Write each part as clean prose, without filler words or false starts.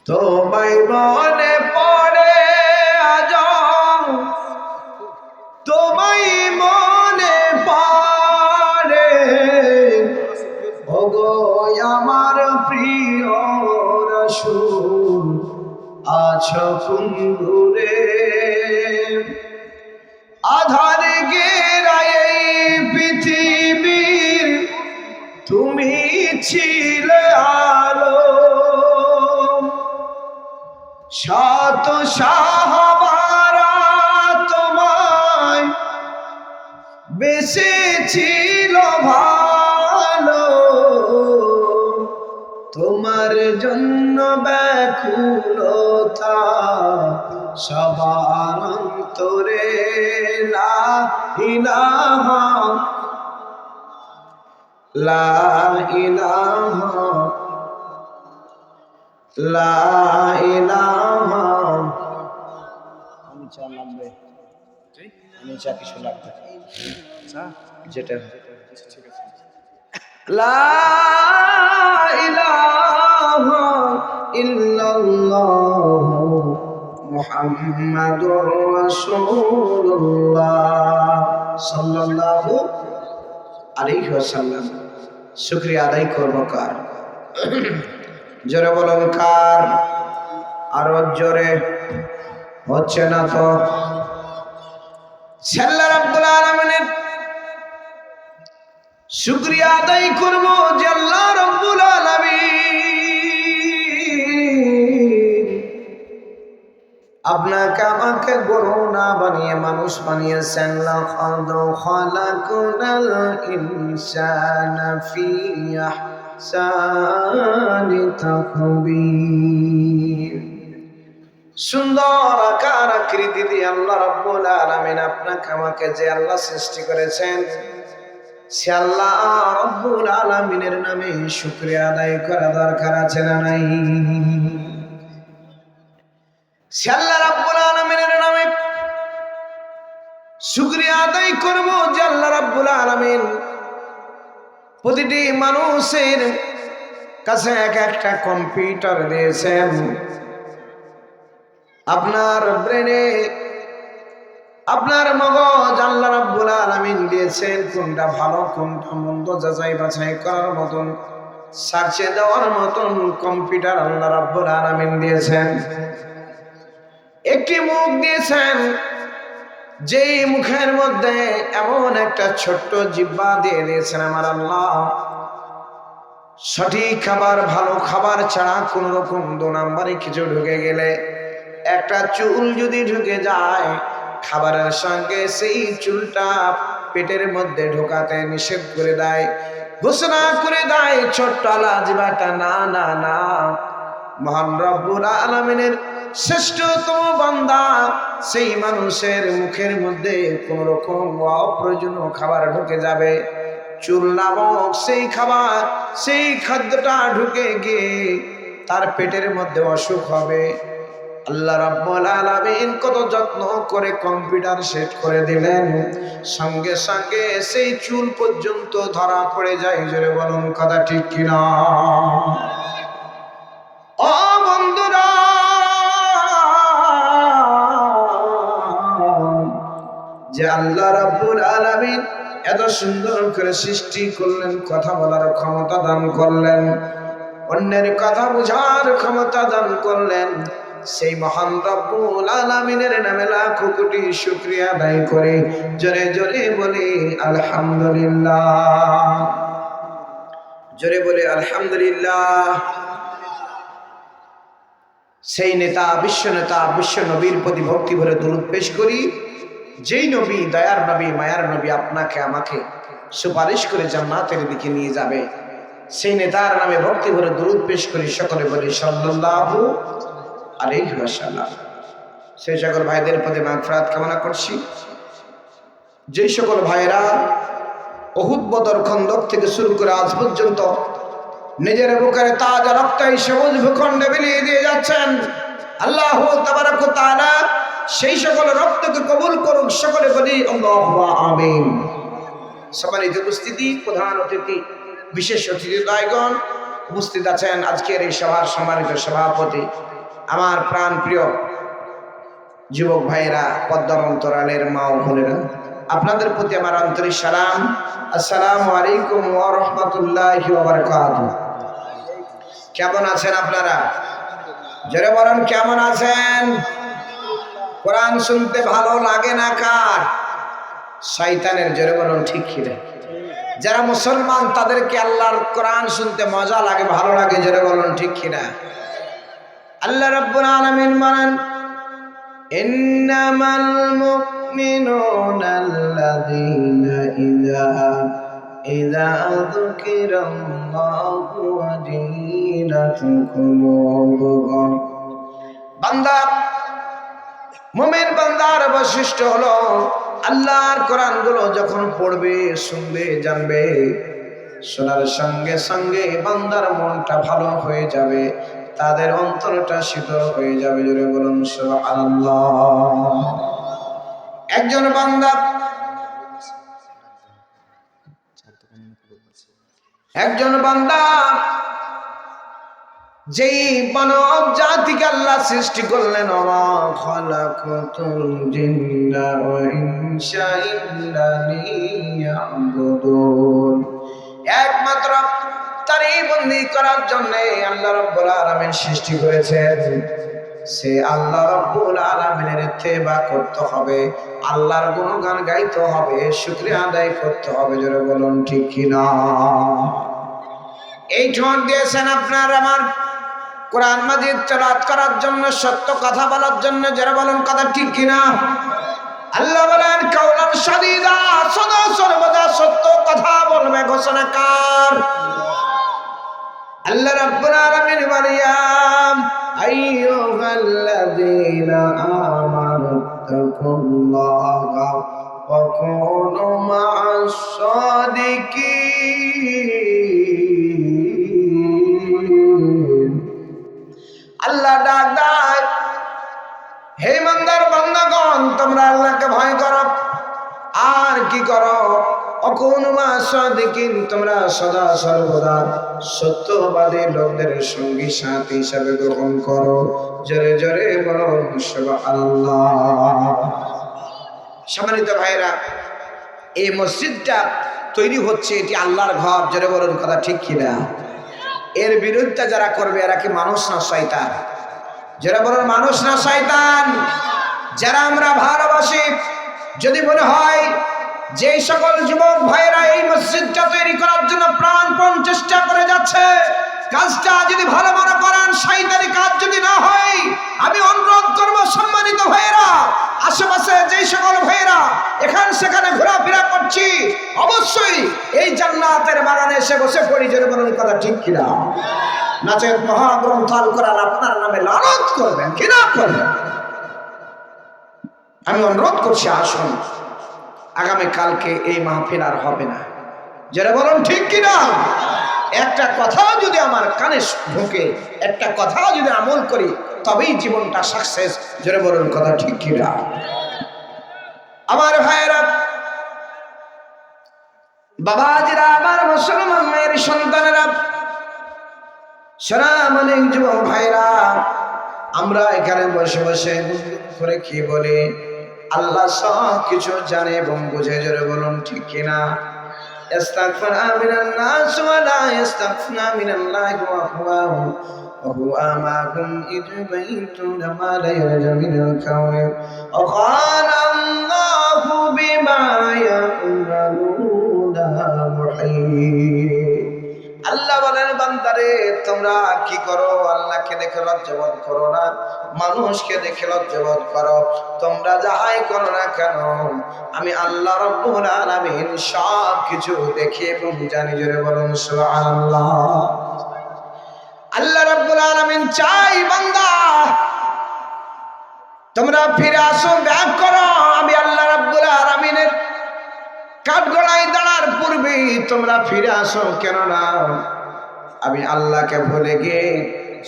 তোমায় মনে পড়ে আজ, তোমায় মনে পড়ে ওগো আমার প্রিয় রাসূল, আছো কোন দূরে। আধার ঘেরায় এই পৃথিবীর তুমি ছিলে আলো, শত সাহাবারা তোমায় বেসেছিল ভালো, তোমার জন্য ব্যাকুলতা সবার অন্তরে। লা ইলাহা লা ইলাহা লা ইলাহা। আমি চা লাগবে, আমি চা কিছু লাগবে, যেটা ঠিক আছে। লা ইলাহা ইল্লাল্লাহ মুহাম্মাদুর রাসূলুল্লাহ সাল্লাল্লাহু আলাইহি ওয়াসাল্লাম। শুকরিয়া আদায় করব কার? জোরে বলুন কার? আরো জোরে হচ্ছে না তো। আল্লাহ রাব্বুল আলামিনের শুকরিয়া আদায় করব যে আল্লাহ রাব্বুল আলামিন আপনাকে আমাকে গরু না বানিয়ে মানুষ বানিয়েছেন। লাকাদ খালাকনাল ইনসানা ফি আহসানি তাকবীর। সুন্দর আকার আকৃতি দিয়ে আল্লাহ রাব্বুল আলামিন আপনাকে আমাকে যে আল্লাহ সৃষ্টি করেছেন, সে আল্লাহ রাব্বুল আলামিনের নামে শুকরিয়া আদায় করা দরকার আছে না নাই? সে আল্লাহ রাব্বুল আলামিনের নামে শুকরিয়া আদায় করব যে আল্লাহ রাব্বুল আলামিন প্রতিটি মানুষের কাছে এক একটা কম্পিউটার দিয়েছেন। আপনার ব্রেনে, আপনার মগজ আল্লাহ রাব্বুল আলামিন দিয়েছেন। কোনটা ভালো কোনটা মন্দ যাচাই বাছাই করার মতন, সার্চে দেওয়ার মতন কম্পিউটার আল্লাহ রাব্বুল আলামিন দিয়েছেন। একটি মুখ দিয়েছেন, যেই মুখের মধ্যে এমন একটা ছোট্ট জিহ্বা দিয়ে দিয়েছেন আমার আল্লাহ। সঠিক খাবার, ভালো খাবার ছাড়া কোন রকম 2 নম্বরে কিছু ঢুকে গেলে, একটা চুল যদি ঢুকে যায়, খাবারের সঙ্গে সেই চুলটা পেটের মধ্যে ঢোকাতে নিষেধ করে দেয়, ঘোষণা করে দেয় ছোট্ট জিহ্বাটা না না না। মহান রব্বুল আলামিনের শ্রেষ্ঠতম বান্দা সেই মানুষের মুখের মধ্যে কোন রকম অপ্রয়োজনীয় খাবার ঢুকে যাবে, চুল নামক সেই খাবার, সেই খাদ্যটা ঢুকে গিয়ে তার পেটের মধ্যে অসুখ হবে। আল্লাহ রাব্বুল আলামিন কত যত্ন করে কম্পিউটার সেট করে দিলেন, সঙ্গে সঙ্গে সেই চুল পর্যন্ত ধরা পড়ে যায়। জোরে বলুন কথা ঠিক কিনা? ও বন্ধুরা, যে আল্লাহ রাব্বুল আলামিন এত সুন্দর করে সৃষ্টি করলেন, কথা বলার ক্ষমতা দান করলেন, অন্যের কথা বোঝার ক্ষমতা দান করলেন, সেই মহান রব্বুল আলামিনের নামে লাখো কোটি শুকরিয়া আদায় করে জোরে জোরে বলি আলহামদুলিল্লাহ। জোরে বলে আলহামদুলিল্লাহ। সেই নেতা, বিশ্ব নেতা, বিশ্ব নবীর প্রতি ভক্তি ভরে দরুদ পেশ করি, যেই নবী দয়ার নবী, মায়ার নবী, আপনাকে আমাকে সুপারিশ করে জান্নাতের দিকে নিয়ে যাবে, সেই নেতার নামে ভক্তি ভরে দরুদ পেশ করি। সকলে বলি সাল্লাল্লাহু আলাইহি ওয়াসাল্লাম। সেই সকল ভাইদের প্রতি মাগফিরাত কামনা করছি। যেই সকল ভাইরা উহুদ, বদর, খন্দক থেকে শুরু করে আজ পর্যন্ত নিজের বুকের তাজা রক্তাই সবুজ ভূখণ্ডে বিলিয়ে দিয়ে যাচ্ছেন, আল্লাহ তাবারক ওয়া তাআলা সেই সকল রক্তকে কবুল করুক। সকলে বলি আল্লাহুম্মা আমিন। সম্মানিত উপস্থিতি, প্রধান অতিথি, বিশেষ অতিথি দ্বয়গণ উপস্থিত আছেন, আজকের এই সভার সম্মানিত সভাপতি আমার প্রাণ প্রিয় যুবক ভাইরা, পদ্মার অন্তরালের মা ও বোনেরা, আপনাদের প্রতি আমার আন্তরিক সালাম। আসসালামু আলাইকুম ওয়া রাহমাতুল্লাহি ওয়া বারাকাতুহু। কেমন আছেন আপনারা? জোরে বলেন, কেমন আছেন? কোরআন শুনতে ভালো লাগে না কার? শয়তানের। জোরে বলুন ঠিক কি না? যারা মুসলমান তাদেরকে আল্লাহর কোরআন শুনতে মজা লাগে, ভালো লাগে। জোরে বলুন ঠিক কি না? আল্লাহ রাব্বুল আলামিন বলেন, ইন্নামাল মুমিনুনা আল্লাযীনা ইযা যুকিরাল্লাহু ওয়াজিলাত কুলুবুহুম। বান্দা, মুমিন বান্দার বৈশিষ্ট্য হলো আল্লাহর কোরআনগুলো যখন পড়বে, শুনবে, জানবে, শোনার সঙ্গে সঙ্গে বান্দার মনটা ভালো হয়ে যাবে, তাদের অন্তরটা শীতল হয়ে যাবে। জোরে বলুন সুবহানাল্লাহ। একজন বান্দা যেই মানব জাতিকে আল্লাহ সৃষ্টি করলেন, ওয়া খালাকাতুল জিন্না ওয়া ইনসা ইল্লা লিয়াবুদুন, একমাত্র তারই বন্দী করার জন্য আল্লাহ রাব্বুল আলামিন সৃষ্টি করেছেন। সে আল্লাহ রাব্বুল আলামিনের ইত্তেবা করতে হবে, আল্লাহর গুণগান গাইতে হবে, শুকরিয়া আদায় করতে হবে। জোরে বলুন ঠিক কি না? এই ঠোঁট দিয়েছেন আপনার আমার কোরআন মাজিদ তেলাওয়াত করার জন্য, সত্য কথা বলার জন্য। যারা বলেন কথা ঠিক কিনা? আল্লাহ বলেন, কাওলান সাদীদা, সদা সর্বদা সত্য কথা বলবে। ঘোষণা কার? আল্লাহ রাব্বুল আলামিন বলেন, আইয়ুহাল্লাযীনা আমানু তাকুল্লাহা ওয়া কুনু মা'আস সাদিকিন। আল্লাহ ডাক দেয়, হে ইমানদার বান্দাগণ, তোমরা আল্লাহকে ভয় করো আর কি করো? অকুনু মা'আস সাদিকিন, তোমরা সদা সর্বদা সত্যবাদী লোকদের সঙ্গী সাথী হিসাবে গ্রহণ করো। জোরে জোরে বলো সুবহানাল্লাহ। সম্মানিত ভাইরা, এই মসজিদটা তৈরি হচ্ছে, এটি আল্লাহর ঘর। জোরে বলুন কথা ঠিক কিনা? এর বিরুদ্ধে যারা করবে এরা কি মানুষ না শয়তান? যারা বলেন মানুষ না শয়তান? যারা আমরা ভালোবাসি, যদি মনে হয় যে সকল যুবক ভাইরা এই মসজিদটা তৈরি করার জন্য প্রাণপণ চেষ্টা করে যাচ্ছে, কাজটা যদি ভালো মনে করেন, শয়তানি কাজ যদি না হয়, আমি অনুরোধ করব সম্মানিত ভাইরা, আশেপাশে যে সকল ভাইরা এখান সেখানে ঘোরাফেরা করছি, অবশ্যই এই জান্নাতের বাগানে এসে বসে পড়ি। জোরে বলুন কথা ঠিক কিনা? নাচের মহাগ্রন্থ আল কোরআন আপনার নামে লানত করবেন কিনা করবেন? আমি অনুরোধ করছি, আসুন, আগামী কালকে এই মাহফিল আর হবে না। যারা বলুন ঠিক কিনা? একটা কথাও যদি আমার কানে ঢোকে, একটা কথাও যদি আমল করি, তবেই জীবনটা সাকসেস। যারা বলুন কথা ঠিক কিনা? আমার ভাইয়েরা, বাবাজিরা, আমার মুসলমান মেয়ের সন্তানেরা, সালাম আলাইকুম যুবক ভাইরা, আমরা এখানে বসে বসে করে কি বলি? আল্লাহ সব কিছু জানে এবং বুঝে। জোরে বলুন ঠিক কিনা? ইস্তাগফিরু মিনান নাস ওয়া লা ইস্তাগফিরু মিনাল্লাহি ওয়া হুয়া মা'হুম ইয বাইতুনা মা লা ইয়ারজু মিনাল কাওলি ওয়া ক্বালা আল্লাহু বিমা ইয়া'মালুনা মুহীত। আল্লাহ বলেন, বান্দারে তোমরা কি করো? আল্লাহকে দেখে লজ্জাবোধ করো না, মানুষকে দেখে লজ্জাবোধ করো। তোমরা যাহাই করো না কেন, আমি আল্লাহ রাব্বুল আলামিন সব কিছু দেখি এবং জানি। জোরে বলুন সুবহানাল্লাহ। আল্লাহ রাব্বুল আলামিন চাই, বান্দা তোমরা ফিরে আসো, ব্যাক করো। আমি আল্লাহ রাব্বুল আলামিনের কাঠগড়ায় দাঁড়ার পূর্বে তোমরা ফিরে আসো। কেননা আমি আল্লাহকে ভুলে গিয়ে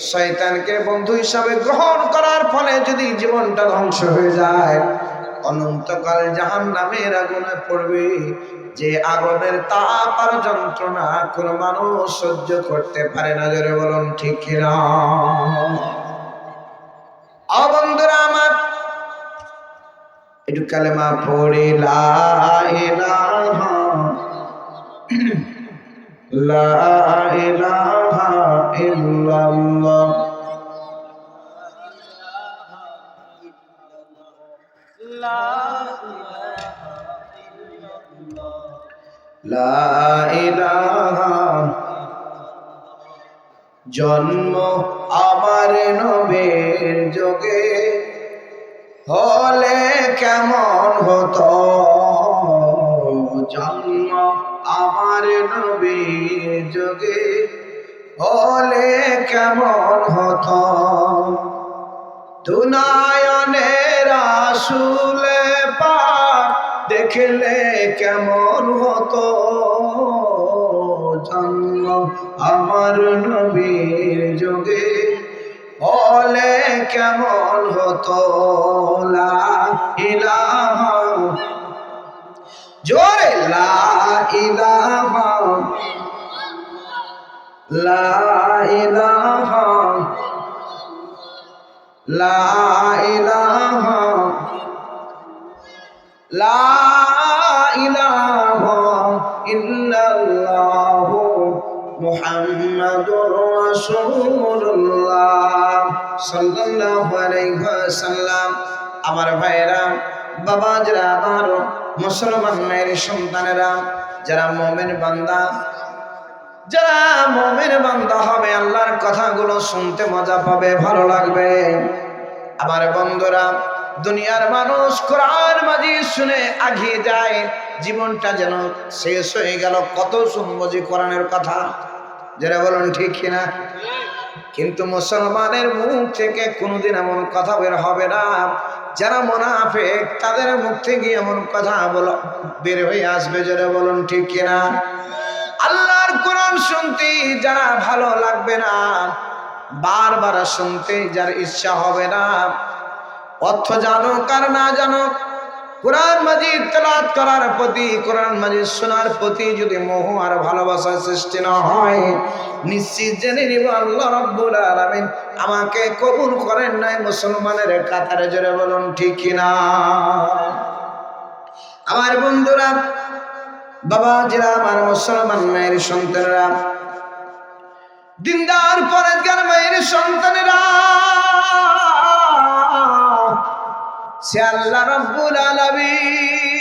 শয়তানকে বন্ধু হিসাবে গ্রহণ করার ফলে যদি জীবনটা ধ্বংস হয়ে যায়, অনন্তকাল জাহান্নামের আগুনে পড়বে। যে আগুনের তাপ আর যন্ত্রণা কোনো মানুষ সহ্য করতে পারে না। জোরে বলুন ঠিক কিনা? একটু কালেমা পড়ি লা ইলাহা লা ইলাহা ইল্লাল্লাহ লা ইলাহা। জন্ম আমার নবীর যুগে হলে কেমন হতো, জন্ম আমার নবীর যুগে হলে কেমন হতো, দুনয়নের আসলে পাক দেখলে কেমন হতো, জন্ম আমার নবীর যুগে হলে কেমন হতো। লা ইলাহা, জোরে লা ইলাহা লা ইলাহা লা ইলাহা লা ইলাহা ইল্লাল্লাহ মুহাম্মাদুর রাসূলুল্লাহ সাল্লাল্লাহু আলাইহি ওয়াসাল্লাম। আমার ভাইরা, বাবাজরা, আমার মুসলমান মেয়ের সন্তানেরা, যারা মুমিন বান্দা, যারা মুমিন বান্দা হবে, আল্লাহর কথাগুলো শুনতে মজা পাবে, ভালো লাগবে। আমার বন্ধুরা, দুনিয়ার মানুষ কোরআন মাজিদ শুনে আগিয়ে যায়, জীবনটা যেন শেষ হয়ে গেল। কত শুনবো কোরআনের কথা, যারা বলুন ঠিক কিনা। কিন্তু মুসলমানের মুখ থেকে কোনোদিন এমন কথা বের হবে না। যারা মুনাফিক তাদের মুখ থেকে এমন কথা বের হয়ে আসবে, যারা বলুন ঠিক কিনা। আল্লাহর কোরআন শুনতে যারা ভালো লাগবে না, বারবার শুনতে যার ইচ্ছা হবে না, অর্থ জানুক আর না জানুক, কোরআন মাজিদ তেলাওয়াত করার প্রতি, কোরআন মাজিদ শোনার প্রতি যদি মোহ আর ভালোবাসার সৃষ্টি না হয়, নিশ্চিত জেনে নিব আল্লাহ রাব্বুল আলামিন আমাকে কবুল করেন নাই মুসলমানের কাতারে, জোরে বলুন ঠিক কিনা। আমার বন্ধুরা, বাবাজিরা, আমার মুসলমান মায়ের সন্তানেরা, দিনদার পরেজগার মায়ের সন্তানেরা, সে আল্লাহ রাব্বুল আলামিন,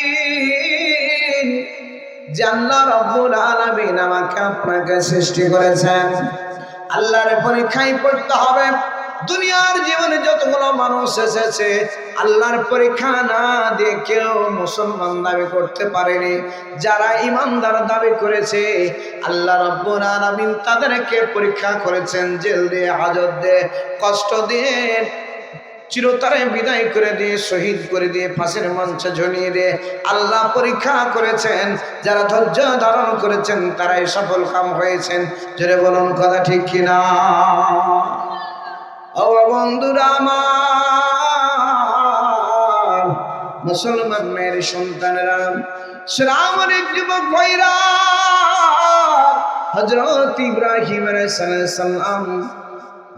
আল্লাহ রাব্বুল আলামিন আমাকে আপনাকে সৃষ্টি করেছেন, আল্লাহর পরীক্ষায় পড়তে হবে। দুনিয়ার জীবনে যতগুলো মানুষ এসেছে, আল্লাহর পরীক্ষা না দিয়ে কেউ মুসলমান দাবি করতে পারেনি। যারা ইমানদার দাবি করেছে, আল্লাহ রাব্বুল আলামিন তাদেরকে পরীক্ষা করেছেন, জেল দিয়ে, হাজত দিয়ে, কষ্ট দিয়ে, চিরতরে বিদায় করে দিয়ে, শহীদ করে দিয়ে, ফাঁসির মঞ্চে ঝুলিয়ে দিয়ে আল্লাহ পরীক্ষা করেছেন। যারা ধৈর্য ধারণ করেছেন তারাই সফল কাম হয়েছেন, জোরে বলুন কথা ঠিক কিনা। ও বন্ধুরা আমার, মুসলমান মেয়ের সন্তানেরা, শ্রাবণের যুবক ভাইরা, হযরত ইব্রাহিম আলাইহিস সালাম,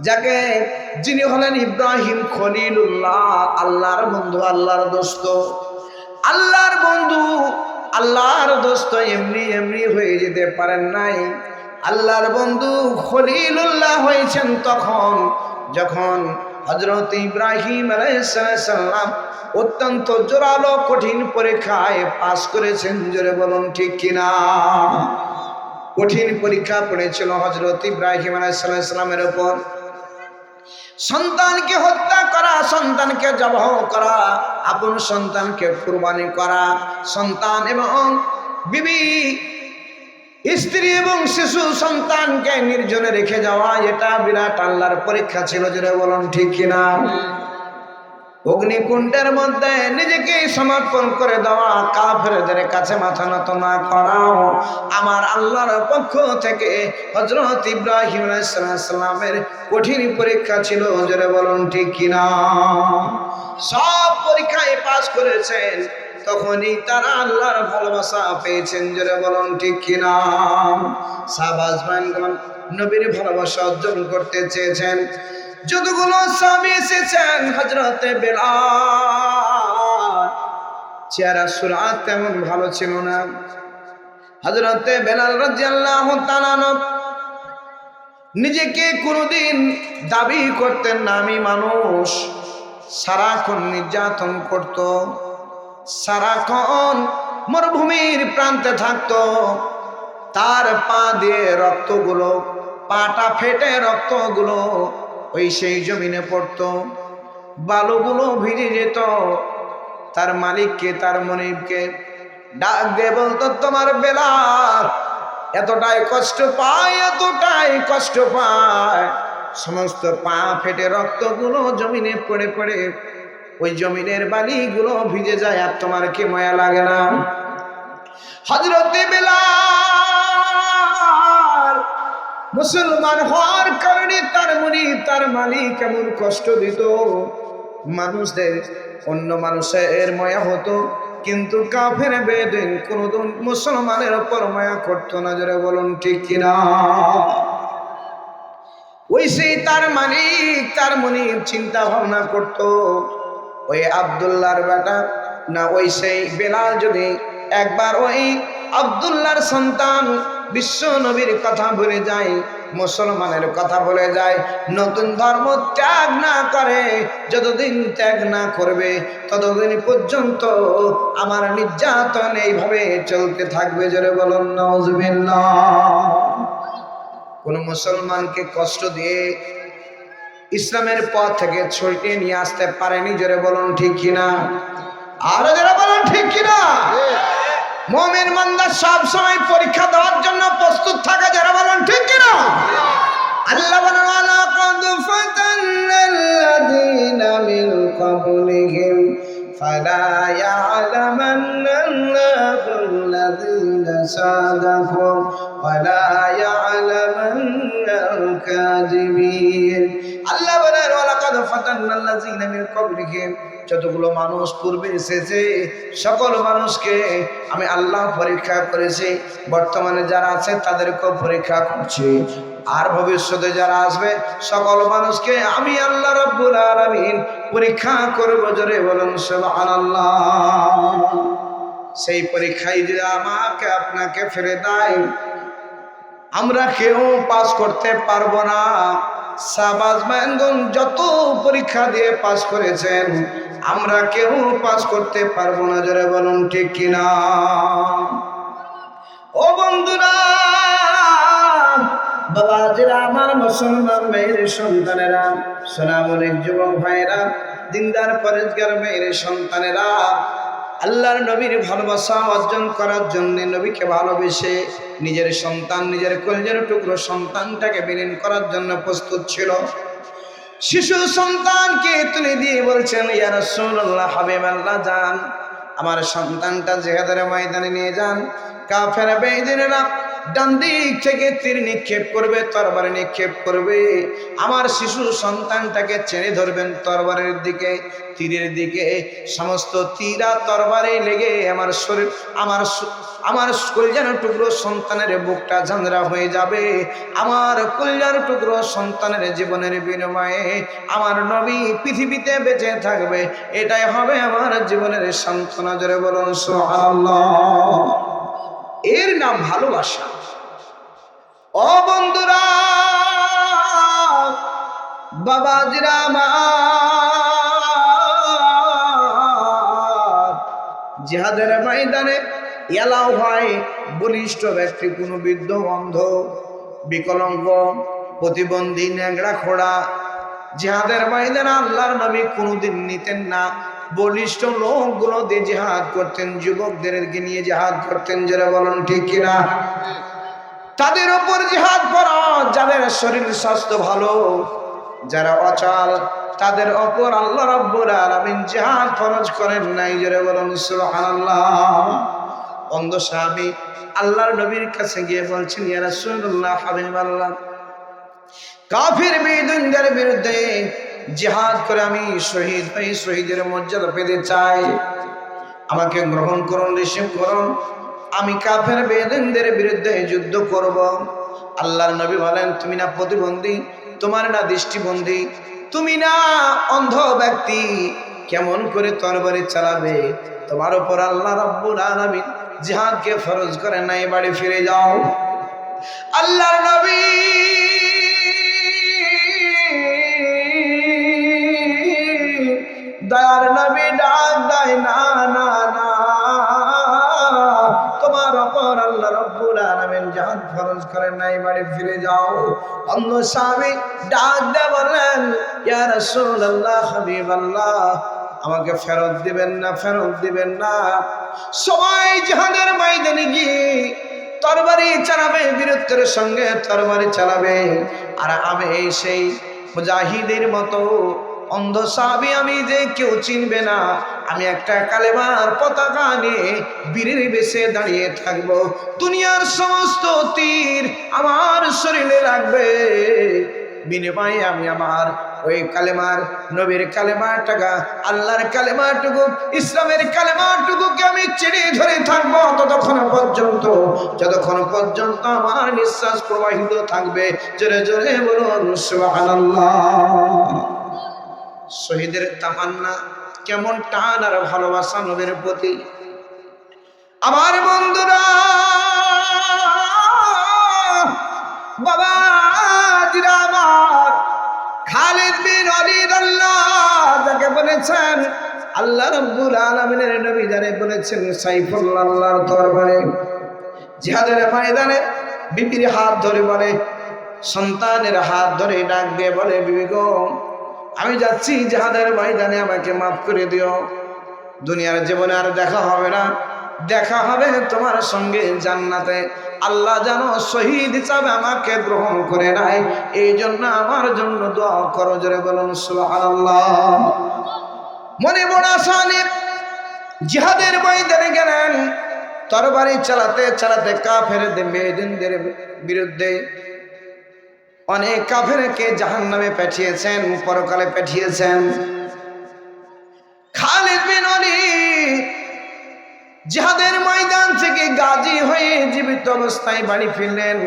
যাকে যিনি হলেন ইব্রাহিম খলিলুল্লাহ, আল্লাহর বন্ধু, আল্লাহর দোস্ত, আল্লাহর বন্ধু, আল্লাহর দোস্ত এমনি এমনি হয়ে যেতে পারেন নাই। আল্লাহর বন্ধু খলিলুল্লাহ হয়েছেন তখন যখন হযরত ইব্রাহিম আলাইহিস সালাম অত্যন্ত জোরালো কঠিন পরীক্ষায় পাস করেছেন, জোরে বলুন ঠিক কিনা। কঠিন পরীক্ষা পড়েছিল হযরত ইব্রাহিম আলাইহিস সালামের উপর। সন্তানকে হত্যা করা, সন্তানকে জবাহ করা, আপন সন্তানকে কুরবানি করা, সন্তান এবং বিবি, স্ত্রী এবং শিশু সন্তানকে নির্জনে রেখে যাওয়া, এটা বিরাট আল্লাহর পরীক্ষা ছিল, জোরে বলুন ঠিক কিনা। অগ্নিকুণ্ডের মধ্যে নিজেকে সমর্পণ করে দেওয়া, কাফেরদের কাছে মাথা নত না করাও আমার আল্লাহর পক্ষ থেকে হযরত ইব্রাহিম আলাইহিস সালামের কঠিন পরীক্ষা ছিল, জোরে বলুন ঠিক কিনা। সব পরীক্ষায় পাস করেছেন, তখনই তারা আল্লাহর ভালোবাসা পেয়েছেন, জোরে বলুন ঠিক কিনা। সাহাবাজ বান্দগণ নবীর ভালোবাসা অর্জন করতে চেয়েছেন। যতগুলো সাহাবী এসেছেন, হযরতে বেলাল, চেহারা সুরাত তেমন ভালো ছিল না। হযরতে বেলাল রাদিয়াল্লাহু তাআলা নিজেকে কোনোদিন দাবি করতেন না আমি মানুষ। সারাক্ষণ নির্যাতন করত, সারাক্ষণ মরুভূমির প্রান্তে থাকতো। তার পা দিয়ে রক্তগুলো, পাটা ফেটে রক্তগুলো ওই সেই জমিনে পড়তো, বালুগুলো ভিজে যেত। তার মালিককে, তার মনিবকে ডাক দিয়ে বলতো, তোমার বেলাল এতটাই কষ্ট পায়, এতটাই কষ্ট পায়, সমস্ত পা ফেটে রক্তগুলো জমিনে পড়ে পড়ে ওই জমিনের বালিগুলো ভিজে যায়, আর তোমার কি মায়া লাগে না? হযরতে বেলাল মুসলমান হওয়ার কারণে তার মনিব, তার মালিক এমন কষ্ট দিত মানুষদের। অন্য মানুষের মায়া হতো, কিন্তু কাফের বেদিন কোনদিন মুসলমানের উপর মায়া করতো না। যারা বলুন ঠিক কিনা? ওই সেই তার মালিক, তার মনিব চিন্তা ভাবনা করতো, ওই আব্দুল্লাহর বেটা না ওই সেই বেলাল যদি একবার ওই আব্দুল্লাহর সন্তান বিশ্ব নবীর কথা ভুলে যায়, মুসলমানের কথা বলে যায়, নতুন ধর্ম ত্যাগ না করে, যতদিন ত্যাগ না করবে ততদিন পর্যন্ত আমার নির্যাতন এইভাবে চলতে থাকবে। জোরে বলুন নাউজুবিল্লাহ। কোন মুসলমানকে কষ্ট দিয়ে ইসলামের পথ থেকে ছুটিয়ে নিয়ে আসতে পারেনি। জোরে বলুন ঠিক কিনা? আরো যারা বলুন ঠিক কিনা? মুমিন বান্দা সব সময় পরীক্ষা দেওয়ার জন্য প্রস্তুত থাকে। যারা বলেন ঠিক কিনা? আল্লাহ বলেন, ওয়ালাকাদ ফাতান্নাল্লাযীনা মিন ক্বাবলিহিম ফালা ইয়া'লামান্নাল্লাযীনা সাদাকু ওয়ালা ইয়া'লামান্নাল কাযিবিন। আল্লাহ বলেন, ওয়ালাকাদ ফাতান্নাল্লাযীনা মিন ক্বাবলিহিম, যতগুলো মানুষ পূর্বে এসেছে সকল মানুষকে আমি আল্লাহ পরীক্ষা করেছি। বর্তমানে যারা আছে তাদেরকেও পরীক্ষা করছি, আর ভবিষ্যতে যারা আসবে সকল মানুষকে আমি আল্লাহ রাব্বুল আলামিন পরীক্ষা করব। জোরে বলুন সুবহানাল্লাহ। সেই পরীক্ষায় যদি আমাকে আপনাকে ফেলে দেয়, আমরা কেউ পাস করতে পারবো না। সাবাজ মানগণ যত পরীক্ষা দিয়ে পাস করেছেন, আমরা কেউ পাস করতে পারবো না। জোরে বলুন ঠিক কিনা? ও বন্ধুরা, বাবাজিরা, আমার মুসলমান মেয়ের সন্তানেরা, সোনামণি যুবক ভাইরা, দিনদার পরেজগার মেয়ের সন্তানেরা, আল্লাহর নবীর ভালোবাসা অর্জন করার জন্য নবীকে ভালোবেসে নিজের সন্তান, নিজের কলিজার টুকরো সন্তানটাকে বিলীন করার জন্য প্রস্তুত ছিল। শিশু সন্তানকে তুলে দিয়ে বলছেন, ইয়া রাসূলুল্লাহ, হাবিবাল্লাহ, যান আমার সন্তানটা জিহাদের ময়দানে নিয়ে যান। কাফের বেঈমানেরা ডান দিক থেকে তীর নিক্ষেপ করবে, তরবারি নিক্ষেপ করবে, আমার শিশু সন্তানটাকে চেনে ধরবেন তরবারের দিকে, তীরের দিকে। সমস্ত তীর আর তরবারি লেগে আমার শরীর, আমার কলিজার টুকরো সন্তানের বুকটা ঝাঁঝরা হয়ে যাবে। আমার কলিজার টুকরো সন্তানের জীবনের বিনিময়ে আমার নবী পৃথিবীতে বেঁচে থাকবে, এটাই হবে আমার জীবনের সান্ত্বনা। জোরে বলুন সুবহানাল্লাহ। এর নাম ভালোবাসা। ও বন্ধুরা, বাবাজিরা আমার, জিহাদের ময়দানে এলাও হয় বলিষ্ঠ ব্যক্তি, কোনো বৃদ্ধ, অন্ধ, বিকলাঙ্গ, প্রতিবন্ধী, ন্যাংরা খোড়া জিহাদের ময়দানে আল্লাহর নবী কোনোদিন নিতেন না। বলিষ্ঠ লোকগুলো দিয়ে জিহাদ করতেন, যুবকদেরকে নিয়ে জিহাদ করতেন। যারা বলেন ঠিক কিনা? তাদের উপর জিহাদ করা, যাদের শরীর স্বাস্থ্য ভালো, যারা অচল, তাদের উপর আল্লাহ রাব্বুল আলামিন জিহাদ ফরজ করেন নাই। যারা বলেন সুবহানাল্লাহ। অন্ধ সাহাবী আল্লাহর নবীর কাছে গিয়ে বলছেন, ইয়া রাসূলুল্লাহ, হাবিবাল্লাহ, কাফির বেঈমানদের বিরুদ্ধে জিহাদ করে আমি শহীদ হই, শহীদের মর্যাদা পেতে চাই, আমাকে গ্রহণ করুন, রিসিভ করুন, আমি কাফের বেঈমানদের বিরুদ্ধে যুদ্ধ করব। আল্লাহর নবী বলেন, তুমি না প্রতিবন্ধী, তোমার না দৃষ্টিবন্ধী, তুমি না অন্ধ ব্যক্তি, কেমন করে তরবারি চালাবে? তোমার উপর আল্লাহ রাব্বুল আলামিন জিহাদকে ফরজ করে নাই, বাড়ি ফিরে যাও। আল্লাহর নবী দয়ার নবী ডাক দেয়, না না না, তোমার উপর আল্লাহ রাব্বুল আলামিন জিহাদ ফরজ করেন নাই, বাড়ি ফিরে যাও। অন্য সাহাবী ডাক দিয়ে বললেন, ইয়া রাসূলুল্লাহ, হাবিবাল্লাহ, আমাকে ফেরত দিবেন না, ফেরত দিবেন না। সবাই জিহাদের ময়দানে গিয়ে তরবারি চালাবে, বীরত্বের সঙ্গে তরবারি চালাবে, আর আমি সেই মুজাহিদের মতো অন্ধ সাহাবী, আমি যে কেউ চিনবে না, আমি একটা কালেমার পতাকা নিয়ে বীরের বেশে দাঁড়িয়ে থাকবো। দুনিয়ার সমস্ত তীর আমার শরীরে লাগবে, বিনিময়ে আমি আমার ওই কালেমার, নবীর কালেমাটাকা, আল্লাহর কালেমাটুকু, ইসলামের কালেমাটুকুকে আমি চেড়ে ধরে থাকবো ততক্ষণ পর্যন্ত, যতক্ষণ পর্যন্ত আমার নিঃশ্বাস প্রবাহিত থাকবে। জোরে জোরে বলুন সুবহানাল্লাহ। শহীদের তামান্না কেমন, টান আর ভালোবাসা নবীর প্রতি। আমার বন্ধুরা, বাবা জিরা, আমার খালিদ বিন ওয়ালিদ, আল্লাহ যাকে বলেছেন, আল্লাহ রাব্বুল আলামিনের নবী যারে বলেছেন সাইফুল্লাহ, আল্লাহর তরবারে, জিহাদের ময়দানে বিবির হাত ধরে বলে, সন্তানের হাত ধরে ডাক দিয়ে বলে, বিবি গো, আমি যাচ্ছি জিহাদের ময়দানে, আমাকে মাফ করে দিও। দুনিয়ার জীবনে আর দেখা হবে না, দেখা হবে তোমার সঙ্গে জান্নাতে। আল্লাহ যেন শহীদ হিসাবে আমাকে গ্রহণ করে নেয়, এই জন্য আমার জন্য দোয়া করো। জোরে বলুন সুবহানাল্লাহ। মনে বড় আশা নিয়ে জিহাদের ময়দানে গেলেন, তরবারি চালাতে চালাতে কাফেরদের বেদিনদের বিরুদ্ধে অনেক কাফেরকে জাহান্নামে পাঠিয়েছেন, পরকালে পাঠিয়েছেন। খালিদ বিন ওয়ালিদ জিহাদের ময়দান থেকে গাজী হয়ে জীবিত অবস্থায় বাড়ি ফিরলেন।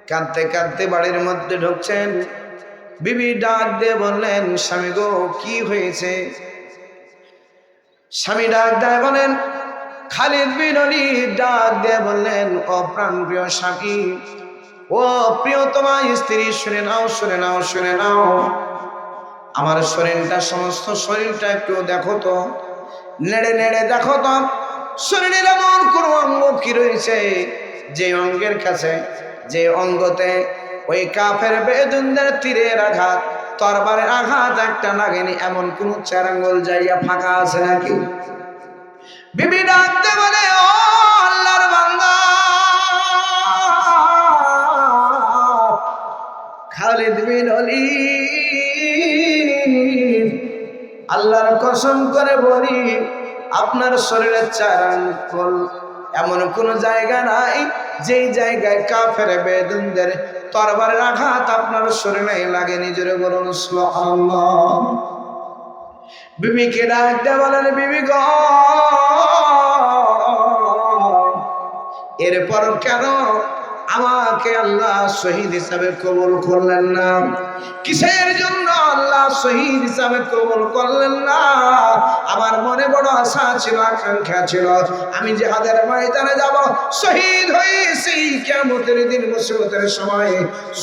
কাঁদতে কাঁদতে বাড়ির মধ্যে ঢুকছেন, বিবি ডাক দিয়ে বললেন, স্বামী গো, কি হয়েছে? স্বামী ডাক দিয়ে বলেন, খালিদ বিন ওয়ালিদ ডাক দিয়ে বললেন, ও প্রাণ প্রিয় স্বামী, ও প্রিয়তমা স্ত্রী, শুনে নাও, শুনে নাও, শুনে নাও, আমার শরীরটা, সমস্ত শরীরটা একটু দেখো তো, নেড়ে নেড়ে দেখো তো, শরীরের এমন কোন অঙ্গ কি রয়েছে যে অঙ্গের কাছে, যে অঙ্গতে ওই কাফের বেদুনদের তীরের আঘাত, তরবারের আঘাত একটা লাগেনি, এমন কোন 4 আঙ্গুল জায়গা ফাঁকা আছে নাকি? বিবি ডাকতে বলে, ও আল্লাহর বান্দা খালিদ বিন ওয়ালিদ, আল্লাহর কসম করে বলি, আপনার শরীরের 4 আঙ্গুল এমন কোন জায়গা নাই যেই জায়গায় কাফের বেদুনদের তরবারের আঘাত আপনার শরীরে লাগেনি। জোরে বলুন সুবহানাল্লাহ। বিবিকে ডাক দিয়ে বলেন, বিবি গো, এরপর কেন আমাকে আল্লাহ শহীদ হিসাবে কবুল করলেন না? কিসের জন্য আল্লাহ শহীদ হিসাবে কবুল করলেন না? আমার মনে বড় আশা ছিল, আকাঙ্ক্ষা ছিল, আমি জিহাদের ময়দানে যাব, শহীদ হয়ে সেই কিয়ামতের দিন, মুসিবতের সময়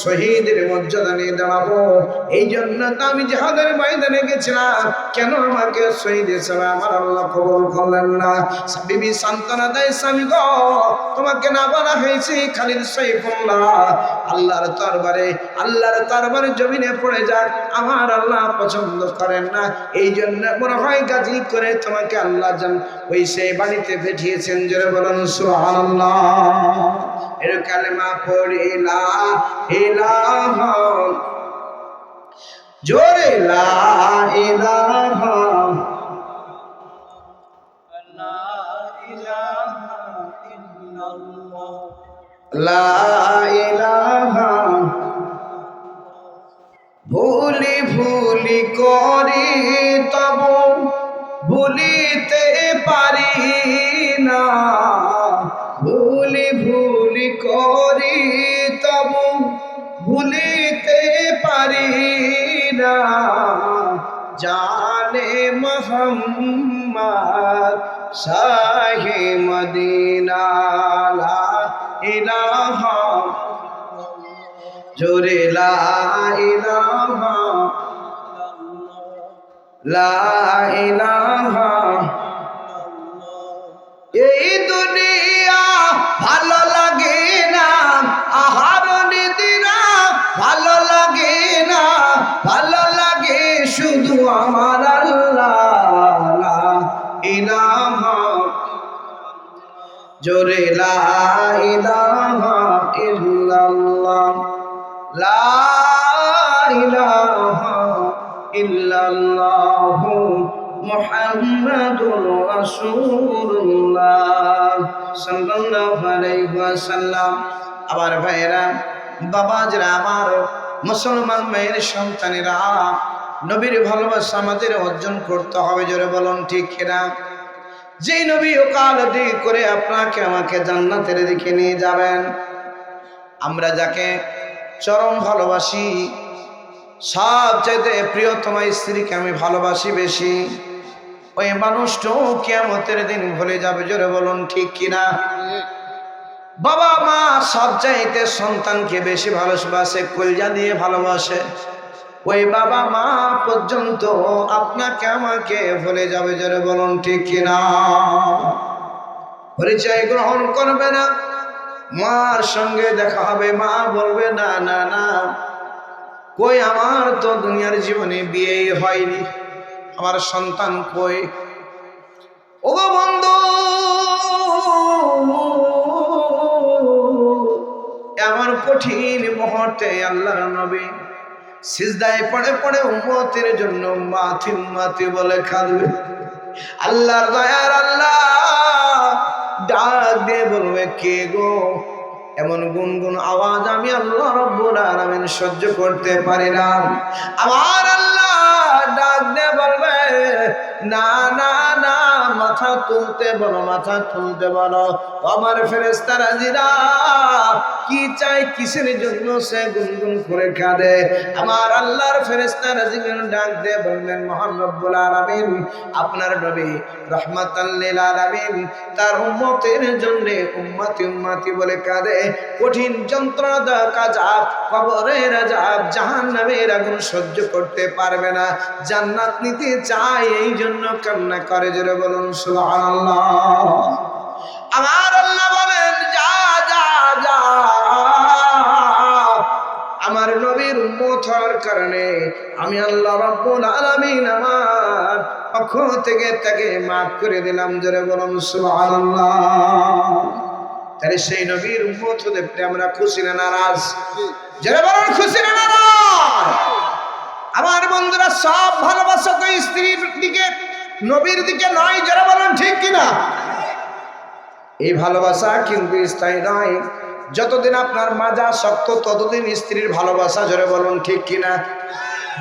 শহীদের মর্যাদা নিয়ে দাঁড়াবো। এই জন্য তো আমি জিহাদের ময়দানে গেছিলাম। কেন আমাকে শহীদ হিসাবে আমার আল্লাহ কবুল করলেন না? বিবি সান্ত্বনা দেয়, স্বামী গো, তোমাকে না বলা হয়েছে খালিদ সাইফুল্লাহ, আল্লাহর তরবারে, আল্লাহর তরবারে জমিনে পড়ে যাক, আমার আল্লাহ পছন্দ করেন না, এই জন্য মনে হয় গাজী করে তোমাকে আল্লাহ জান ওই সেই বাড়িতে পাঠিয়েছেন। জোরে বলুন সুবহানাল্লাহ। এর কালেমা পড়ে লা ইলাহা, জোরে লা ইলাহা, লা ইলাহা, ভুলি ভুলি করি তবু ভুলিতে পারি না, ভুলি ভুলি করি তবু ভুলিতে পারি না, জানে মোহাম্মদ শাহে মদিনা লা ইলাহা জোরে লা ইলাহা লা ইলাহা। এই দুনিয়া ভালো লাগে না, আহার নিদিরা ভালো লাগে না, ভালো লাগে শুধু আমার আল্লাহ লা ইলাহা জোরে লা ইলাহা ইল্লাল্লাহ লা ইলাহা ইল্লাল্লাহু মুহাম্মাদুর রাসূলুল্লাহ সাল্লাল্লাহু আলাইহি ওয়াসাল্লাম। আবার ভাইরা, বাবাজরা, আমার মুসলমান মেয়ের সন্তানেরা, নবীর ভালোবাসা আমাদের অর্জন করতে হবে। জোরে বলুন ঠিক কিনা? যেই নবী ওকালতি করে আপনাকে আমাকে জান্নাতের দিকে নিয়ে যাবেন, আমরা যাকে চরম ভালোবাসি, সবচেয়ে প্রিয়তমা স্ত্রীকে আমি ভালোবাসি বেশি, ওই মানুষটাও কিয়ামতের দিন ভুলে যাবে। জোরে বলুন ঠিক কিনা? বাবা মা সবচাইতে সন্তানকে বেশি ভালোবাসে, কলজা দিয়ে ভালোবাসে, ওই বাবা মা পর্যন্ত আপনাকে আমাকে ভুলে যাবে। জোরে বলুন ঠিক কিনা? পরিচয় গ্রহণ করবে না, মার সঙ্গে দেখা হবে, মা বলবে না না না, কই আমার তো দুনিয়ার জীবনে বিয়েই হয়নি, আমার সন্তান কই? ওগো বন্ধু, এমন কঠিন মুহূর্তে আল্লাহর নবী সিজদায় পড়ে পড়ে উম্মতের জন্য মাথি মাথি বলে কাঁদবে। আল্লাহর দয়ার আল্লাহ ডাক দিয়ে বলবে, কে গো? এমন গুনগুন আওয়াজ আমি আল্লাহ রাব্বুল আলামিন সহ্য করতে পারি না। আমার আল্লাহ ডাক দিয়ে বলবে, না না না, মাথা তুলতে বলো, মাথা তুলতে বলো। আমার ফেরেশতারা জিরা কি চাই, কিসের জন্য সে গুনগুন করে কাঁদে? আমার আল্লাহর ফেরেশতারা জিরা ডাক দিয়ে বলবেন, মহান রব্বুল আলামিন আপনার নবী রাহমাতাল লিল আলামিন তার উম্মতের জন্য উম্মতি উম্মতি বলে কাঁদে। কঠিন যন্ত্রণাদায়ক আযাব, কবরের আযাব, জাহান্নামের আগুন সহ্য করতে পারবে না, জান্নাত নিতে চায়, এই জন্য কান্না করে। জোরে বলুন সুবহানাল্লাহ। আমার আল্লাহ বলেন, যা যা যা, আমার নবীর উম্মত হওয়ার কারণে আমি আল্লাহ রাব্বুল আলামিন আমার পক্ষ থেকে তাকে মাফ করে দিলাম। জোরে বলুন সুবহানাল্লাহ। তাহলে সেই নবীর উম্মত হতে পেরে আমরা খুশি না নারাজ? জোরে বলুন খুশি না নারাজ? আমার বন্ধুরা, সব ভালোবাসা তো স্ত্রীর দিকে, নবীর দিকে নয়। জোরে বলুন ঠিক কিনা? এই ভালোবাসা কিন্তু স্থায়ী নয়। যতদিন আপনার মাজা শক্ত ততদিন স্ত্রীর ভালোবাসা। জোরে বলুন ঠিক কিনা?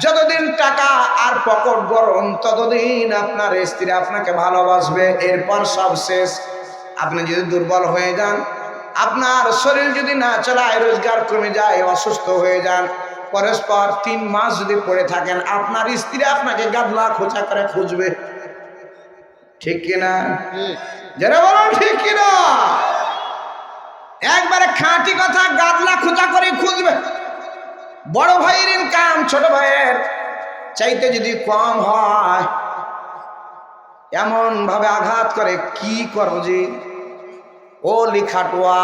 যতদিন টাকা আর পকেট গরম ততদিন আপনার স্ত্রী আপনাকে ভালোবাসবে, এরপর সব শেষ। আপনি যদি দুর্বল হয়ে যান, আপনার শরীর যদি না চলায়, রোজগার কমে যায়, অসুস্থ হয়ে যান, পরস্পর 3 মাস যদি পড়ে থাকেন, আপনার স্ত্রী আপনাকে গাদলা খোঁচা করে খুঁজবে। ঠিক কিনা? যারা বলুন ঠিক কিনা? একবারে খাঁটি কথা, গাদলা খোঁচা করে খুঁজবে। বড় ভাইয়ের ইনকাম ছোট ভাইয়ের চাইতে যদি কম হয়, এমন ভাবে আঘাত করে, কি করো যে ও লিখাটুয়া,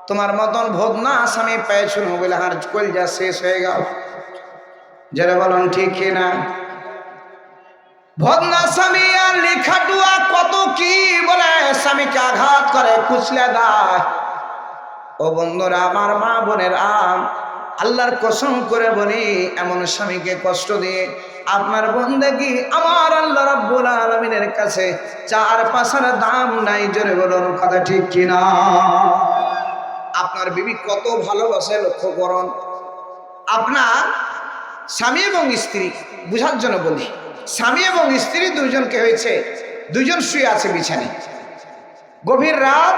তোমার মতন ভোদনা স্বামী পেয়েছিল বলে আর কলজা শেষ হয়ে গেল। যারা বলুন ঠিক কিনা? ভোদনা স্বামী আর লিখাটুয়া কত কি বলে স্বামীকে আঘাত করে, কুচলে দেয়। ও বন্ধুরা, আমার মা বোনের আল্লাহর কসম করে বলি, এমন স্বামীকে কষ্ট দিয়ে আপনার বন্দেগী আমার আল্লাহ রাব্বুল আলামিনের কাছে 4 পয়সার দাম নাই। জোরে বলুন কথা ঠিক কিনা? আপনার বিবি কত ভালোবাসে লক্ষ্য করুন। আপনার স্বামী এবং স্ত্রী বুঝার জন্য বলি, স্বামী এবং স্ত্রী দুজনকে হয়েছে, দুজন শুয়ে আছে বিছানায়, গভীর রাত,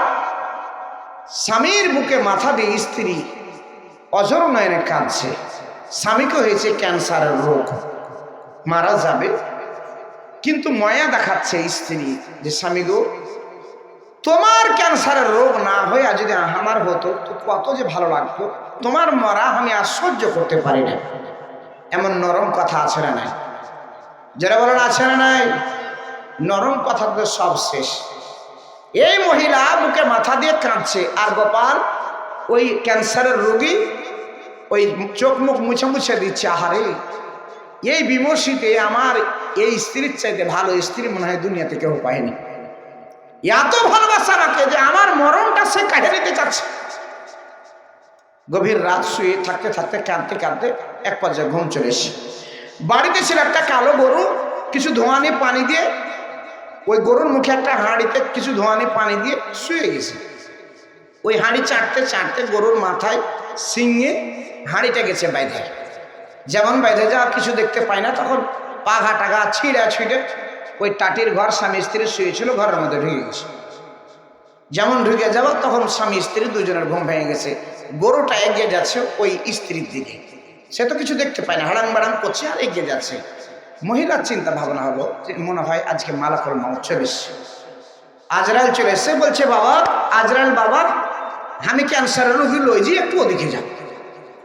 স্বামীর বুকে মাথা দিয়ে স্ত্রী অজর নয়নে কাঁদছে। স্বামীকে হয়েছে ক্যান্সারের রোগ, মারা যাবে। কিন্তু ময়া দেখাচ্ছে স্ত্রী যে স্বামী গো, তোমার ক্যান্সারের রোগ না হয়ে যদি আমার হতো তো কত যে ভালো লাগতো, তোমার মরা আমি আর সহ্য করতে পারি না। এমন নরম কথা আছে না নাই? যারা বলেন আছে না নাই? নরম কথা তো সব শেষ। এই মহিলা বুকে মাথা দিয়ে কাঁদছে, আর গোপাল ওই ক্যান্সারের রোগী ওই চোখ মুখ মুছে মুছে দিচ্ছে। আহারে, এই বিমর্ষিতে আমার এই স্ত্রীর চাইতে ভালো স্ত্রী মনে হয় দুনিয়াতে কেউ পায়নি। এত ভালোবাসা আমাকে যে আমার মরণটা সে কাটিয়ে নিতে চাচ্ছে। গভীর রাত শুয়ে থাকতে থাকতে কাঁদতে কাঁদতে এক পর্যায়ে ঘুম চলে এসে, বাড়িতে ছিল একটা কালো গরু, কিছু ধোঁয়ানি পানি দিয়ে ওই গরুর মুখে একটা হাঁড়িতে কিছু ধোঁয়ানি পানি দিয়ে শুয়ে গেছে। ওই হাঁড়ি চাটতে চাটতে গরুর মাথায় সিংহে হাঁড়িটা গেছে বাইরে। যেমন বাইরে যা কিছু দেখতে পায় না, তখন পাঘা টাঘা ছিঁড়া ছিঁড়ে ওই টাটির ঘর স্বামী স্ত্রী শুয়েছিল, ঘরের মধ্যে ঢুকে গেছে। যেমন ঢুকে যাওয়া তখন স্বামী স্ত্রী দুজনের ঘুম ভেঙে গেছে। গরুটা এগিয়ে যাচ্ছে ওই স্ত্রীর দিকে, সে তো কিছু দেখতে পায় না, হাড়াং বাড়াং করছে আর এগিয়ে যাচ্ছে। মহিলার চিন্তা ভাবনা হলো যে মনে হয় আজকে মালাকুল মাউত চলে এসছে, আজরাইল চলে এসছে। বলছে বাবা, আজরাইল বাবা, আমি ক্যান্সারের রোগী লইজি, একটু ওদিকে যাও।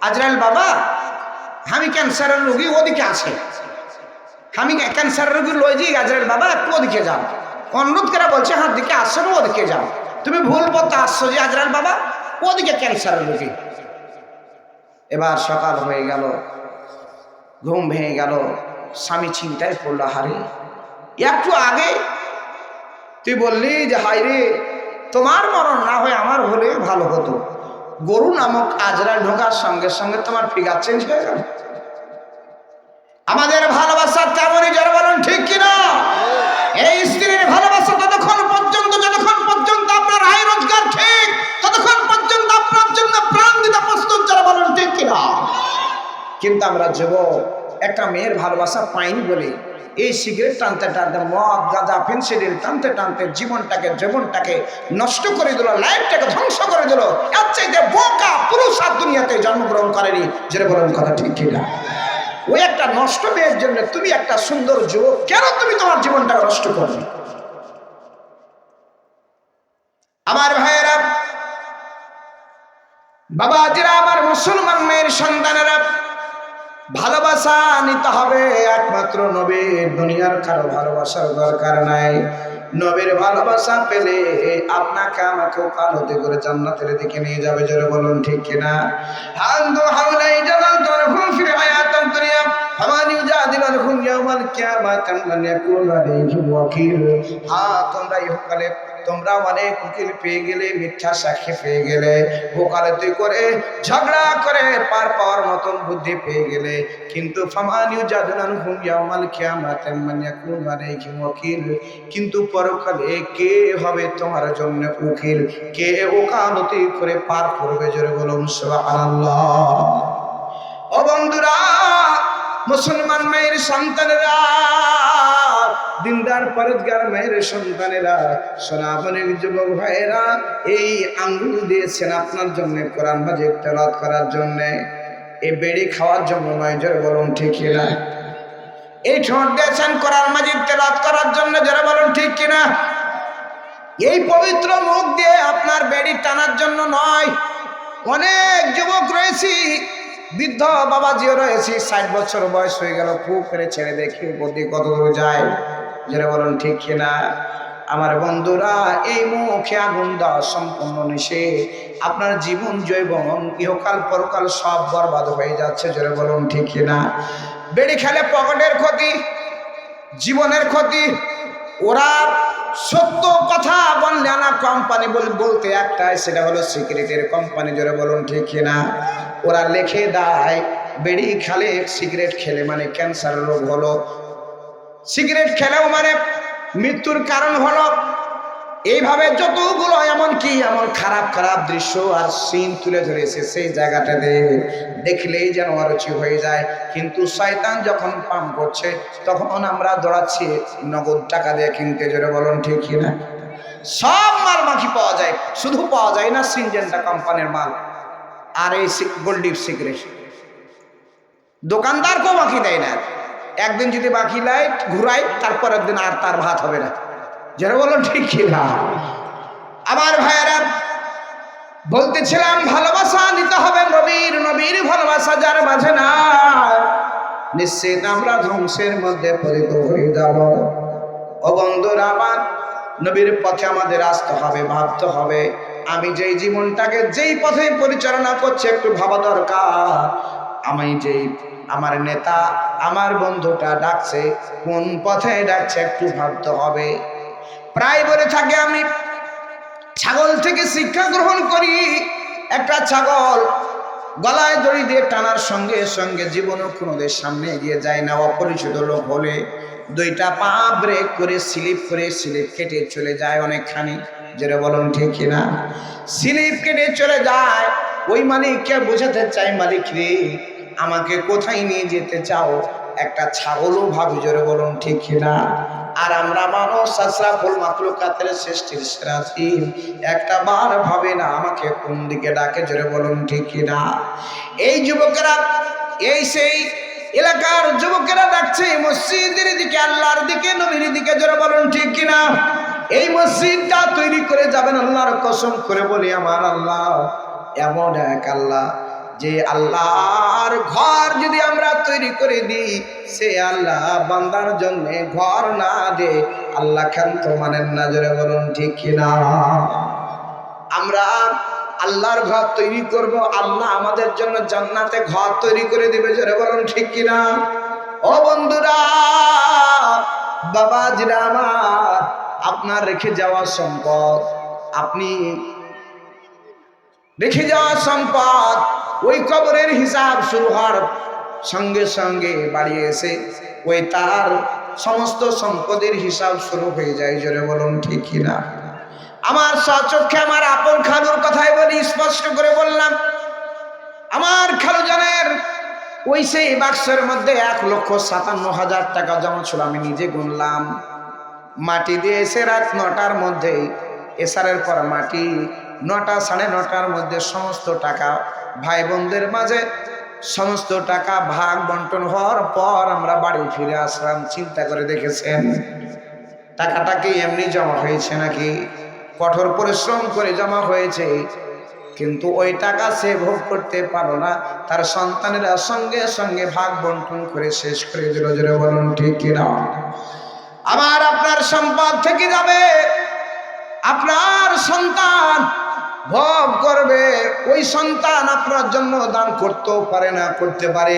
আজরাইল বাবা, আমি ক্যান্সারের রোগী ওদিকে আছে, আমি ক্যান্সারের রোগী লইজি, আজরাইল বাবা একটু ওদিকে যাও। অনুরোধ করে বলছে হাত দিকে আসছো না, ওদিকে যাও। তুমি ভুল পথে আসছো যে আজরাইল বাবা, ওদিকে ক্যান্সারের রোগী। এবার সকাল হয়ে গেল, ঘুম ভেঙে গেল, স্বামী চিন্তায় পড়লো, হারে একটু আগে তুই বললি যে হাই রে, তোমার মরণ না হয়ে আমার হলে ভালো হতো। গরু নামক আজরাইল ঢোকার সঙ্গে সঙ্গে তোমার ফিগার চেঞ্জ হয়ে গেল। আমাদের ভালোবাসা তেমনই, যারা বলেন ঠিক কিনা? এই স্ত্রীর ভালোবাসা ততক্ষণ পর্যন্ত যতক্ষণ পর্যন্ত আপনার আয় রোজগার ঠিক, ততক্ষণ পর্যন্ত আপনার জন্য প্রাণ দিতে প্রস্তুত, যারা বলেন ঠিক কিনা? কিন্তু আমরা যুবক একটা মেয়ের ভালোবাসা পাইনি বলে এই সিগারেট টানতে টানতে, মদ গাঁজা ফেন্সিডিল টানতে টানতে জীবনটাকে নষ্ট করে দিল, লাইফটাকে ধ্বংস করে দিল। এর চাইতে বোকা পুরুষ আর দুনিয়াতে জন্মগ্রহণ করেনি, যেটা বলেন কথা ঠিক কিনা? ওই একটা নষ্ট মেয়ের জন্য তুমি একটা সুন্দর যুবক, কেন তুমি তোমার জীবনটাকে নষ্ট করবে? আমার ভাইয়েরা, বাবাজিরা, আমার মুসলমান মেয়ের সন্তানেরা, ভালোবাসা নিতে হবে একমাত্র নবীর, দুনিয়ার কারো ভালোবাসার দরকার নাই। নবীর ভালোবাসা পেলে আপনাকে আমাকেও কালোতে করে জান্নাতের দিকে নিয়ে যাবে, জোরে বলুন ঠিক কিনা? হান্দু হাওলাই জালাল তরফুন ফির হায়াতান দুনিয়া ফামানি ইউজাদিলুহুম ইয়াওমাল কিয়ামাতি মান ইয়াকুনু আলাইহিম ওয়াকিল। তোমরা ইহকালে তোমরা অনেক উকিল পেয়ে গেলে, মিথ্যা সাক্ষী পেয়ে গেলে, ওকালতি করে ঝগড়া করে পার পাওয়ার মতন বুদ্ধি পেয়ে গেলে, কিন্তু ফামানিউ জাদুলানহুম ইয়াউমাল কিয়ামাতি মান ইয়াকুনু আলাইহিম ওয়াকিল। কিন্তু পরকালে কে হবে তোমার জন্য উকিল, কে ওকালতি করে পার করবে, জোরে বলুন সুবহানাল্লাহ। ও বন্ধুরা, মুসলমান মায়ের সন্তানেরা, দিনদার পরেজগার মায়ের সন্তানেরা, সোনামণির যুবক ভাইয়েরা, এই আঙ্গুল দিয়েছেন আপনার জন্য কোরআন মাজিদ তেলাওয়াত করার জন্য, এই বেড়ি খাওয়ার জন্য নয়, জোরে বলুন ঠিক কিনা? এই ঠোঁট দিয়েছেন কোরআন মাজিদ তেলাওয়াত করার জন্য, জোরে বলুন ঠিক কিনা? এই পবিত্র মুখ দিয়ে আপনার বেড়ি টানার জন্য নয়। অনেক যুবক রয়েছি, বৃদ্ধ বাবাজিও রয়েছি, 60 বছর বয়স হয়ে গেল, ফু করে ছেড়ে দেখি উপর কত দূর যায়, যারা বলেন ঠিক কিনা? আমার বন্ধুরা, এই মুখে আগুন দেওয়া সম্পূর্ণ নিষেধ। আপনার জীবন জৈবন ইহকাল পরকাল সব বরবাদ হয়ে যাচ্ছে, যারা বলেন ঠিক কিনা? বেড়ি খেলে পকেটের ক্ষতি, জীবনের ক্ষতি। ওরা সত্য কথা বললে না, কোম্পানি বলতে একটাই, সেটা হলো সিগারেটের কোম্পানি, জোরে বলুন ঠিক কিনা? ওরা লিখে দেয় বেড়ি খেলে, সিগারেট খেলে মানে ক্যান্সার রোগ হলো, সিগারেট খেলেও মানে মৃত্যুর কারণ হলো। এইভাবে যতগুলো এমন খারাপ খারাপ দৃশ্য আর সিন তুলে ধরেছে, সেই জায়গাটাতে দেখলেই যেন অরুচি হয়ে যায়। কিন্তু শয়তান যখন পাম করছে, তখন আমরা দৌড়াচ্ছি নগদ টাকা দিয়ে কিনতে, জোরে বলুন ঠিক কিনা? সব মাল মাখি পাওয়া যায়, শুধু পাওয়া যায় না সিনজেন্টা কোম্পানির মাল আর এই গোল্ড ডিপ সিগারেট। দোকানদারকেও মাখি দেয় না, একদিন যদি বাকি লাইট ঘুরাই তারপরের দিন আর তার ভাত হবে না। যারা বলো ঠিক কিনা? আমার ভাইয়েরা বলতেছিলাম ভালোবাসা নিতে হবে নবীর ভালোবাসা যার মাঝে না, নিশ্চিত আমরা ধ্বংসের মধ্যে পতিত হয়ে যাব। ও বন্ধুরা আমার, নবীর পথে আমাদের আসতে হবে, ভাবতে হবে। আমি যেই জীবনটাকে যেই পথে পরিচালনা করছি একটু ভাবা দরকার। আমি যেই আমার নেতা আমার বন্ধুটা ডাকছে কোন পথে ডাকছে একটু ভাবতে হবে। প্রায় বলে থাকে আমি ছাগল থেকে শিক্ষা গ্রহণ করি। একটা ছাগল গলায় দড়ি দিয়ে টানার সঙ্গে সঙ্গে জীবনও কোনোদের সামনে এগিয়ে যায় না। অপরিচিত লোক হলে দুইটা পা ব্রেক করে স্লিপ কেটে চলে যায় অনেকখানি। যেটা বলুন ঠিক কিনা? স্লিপ কেটে চলে যায়। ওই মালিককে বোঝাতে চাই, মালিক রে আমাকে কোথায় নিয়ে যেতে চাও? একটা ছাগলও ভাবি, জোরে বলুন ঠিক কিনা? আর আমরা মানুষ আশরাফুল মাখলুকাতের সৃষ্টির সেরা জীব, একটা বার ভাবে না আমাকে কোন দিকে ডাকে, জোরে বলুন ঠিক কিনা? এই যুবকেরা, এই সেই এলাকার যুবকেরা ডাকছে মসজিদের দিকে, আল্লাহর দিকে, নবীর দিকে, জোরে বলুন ঠিক কিনা? এই মসজিদটা তৈরি করে যাবেন, আল্লাহর কসম করে বলি আমার আল্লাহ এমন এক আল্লাহ যে আল্লাহর ঘর যদি আমরা তৈরি করে দিই, সে আল্লাহ বান্দার জন্য ঘর না দে আল্লাহ ক্ষান্ত মানেন না, জোরে বলুন ঠিক কিনা? আমরা আল্লাহর ঘর তৈরি করব, আল্লাহ আমাদের জন্য জান্নাতে ঘর তৈরি করে দিবে, জোরে বলুন ঠিক কিনা? ও বন্ধুরা, বাবাজিরা আমার, আপনার রেখে যাওয়া সম্পদ, আপনি রেখে যাওয়া সম্পদ ওই কবরের হিসাব শুরু হওয়ার সঙ্গে সঙ্গে বাড়িয়ে এসে ওই তার সমস্ত সম্পদের হিসাব শুরু হয়ে যায়, জোরে বলুন ঠিক কিনা? আমার স্বচক্ষে আমার আপন খালুর কথাই বলি, স্পষ্ট করে বললাম। আমার খালু জানের ওই সেই বাক্সের মধ্যে 1,57,000 টাকা জমা ছিল। আমি নিজে গুনলাম। মাটি দিয়ে এসে রাত 9টার মধ্যে, এসারের পর মাটি 9টা 9:30টার মধ্যে সমস্ত টাকা ভাই বোনদের মাঝে সমস্ত টাকা ভাগ বন্টন হওয়ার পর আমরা বাড়ি ফিরে আসলাম। চিন্তা করে দেখেছেন টাকাটা কি এমনি জমা হয়েছে নাকি? কঠোর পরিশ্রম করে জমা হয়েছে, কিন্তু ওই টাকা সে ভোগ করতে পারলো না। তার সন্তানেরা সঙ্গে সঙ্গে ভাগ বন্টন করে শেষ করে দিল, জোরে বলুন ঠিক কিনা? আমার আপনার সম্পদ থেকে যাবে, আপনার সন্তান ভোগ করবে। ওই সন্তান আপনার জন্য দান করতেও পারে না, করতে পারে,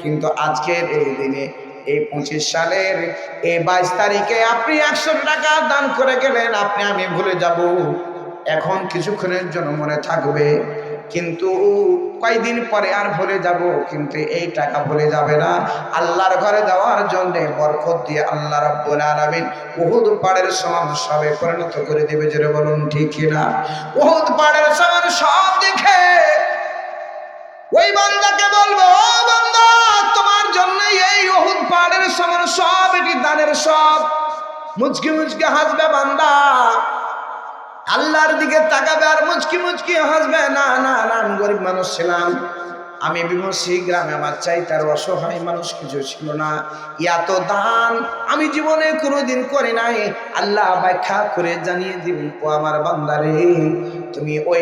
কিন্তু আজকের এই দিনে, এই 25 সালের এই 22 তারিখে আপনি 100 টাকা দান করে গেলেন, আপনি আমি ভুলে যাব। এখন কিছুক্ষণের জন্য মনে থাকবে, কিন্তু কয়দিন পরে আর ভুলে যাব, কিন্তু এই টাকা ভুলে যাবে না। আল্লাহর ঘরে যাওয়ার জন্য বরকত দিয়ে আল্লাহ রাব্বুল আলামিন উহুদ পাহাড়ের সমান সবে পরিণত করে দেবে, জোরে বলুন ঠিক কিনা? উহুদ পাহাড়ের সমান সব দেখে ওই বান্দাকে বলবো, ও বান্দা তোমার জন্য এই উহুদ পাহাড়ের সমান সব, এটি দানের সব। মুচকি মুচকি হাসবে বান্দা, আল্লাহর দিকে তাকাবে আর মুচকি মুচকি হাসবে। না না না, আমি গরিব মানুষ ছিলাম, আমি বিমর্ষী গ্রামে, আমার চাইতে আর অসহায় মানুষ কিছু ছিল না, এত দান আমি জীবনে কোনোদিন করি নাই। আল্লাহ ব্যাখ্যা করে জানিয়ে দিবেন, ও আমার বান্দারে তুমি ওই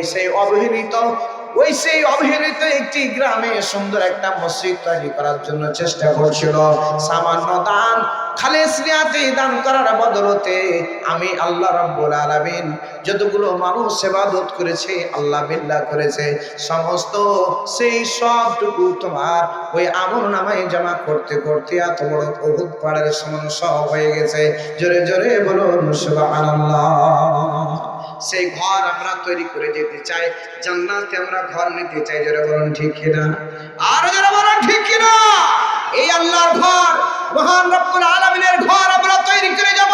সেই অবহেলিত একটি গ্রামে সুন্দর একটা মসজিদ তৈরি করার জন্য চেষ্টা করছিল। সামান্য দান, খালেস নিয়াতে দান করার বদলতে আমি আল্লাহ রাব্বুল আলামিন যতগুলো মানুষ ইবাদত করেছে, আল্লাহ বিল্লাহ করেছে, সমস্ত সেই সবটুকু তোমার ওই আমলনামায় জমা করতে করতে এত বড় উহুদ পাহাড়ের সমান সব হয়ে গেছে। জোরে জোরে বলুন সুবহানাল্লাহ। সেই ঘর আমরা তৈরি করে যেতে চাই, জান্নাতে আমরা ঘর নিতে চাই, জোরে বলুন ঠিক কিনা? আর জোরে বলুন ঠিক কিনা? এই আল্লাহর ঘর, মহান রব্বুল আলামিনের ঘর আমরা তৈরি করে যাব।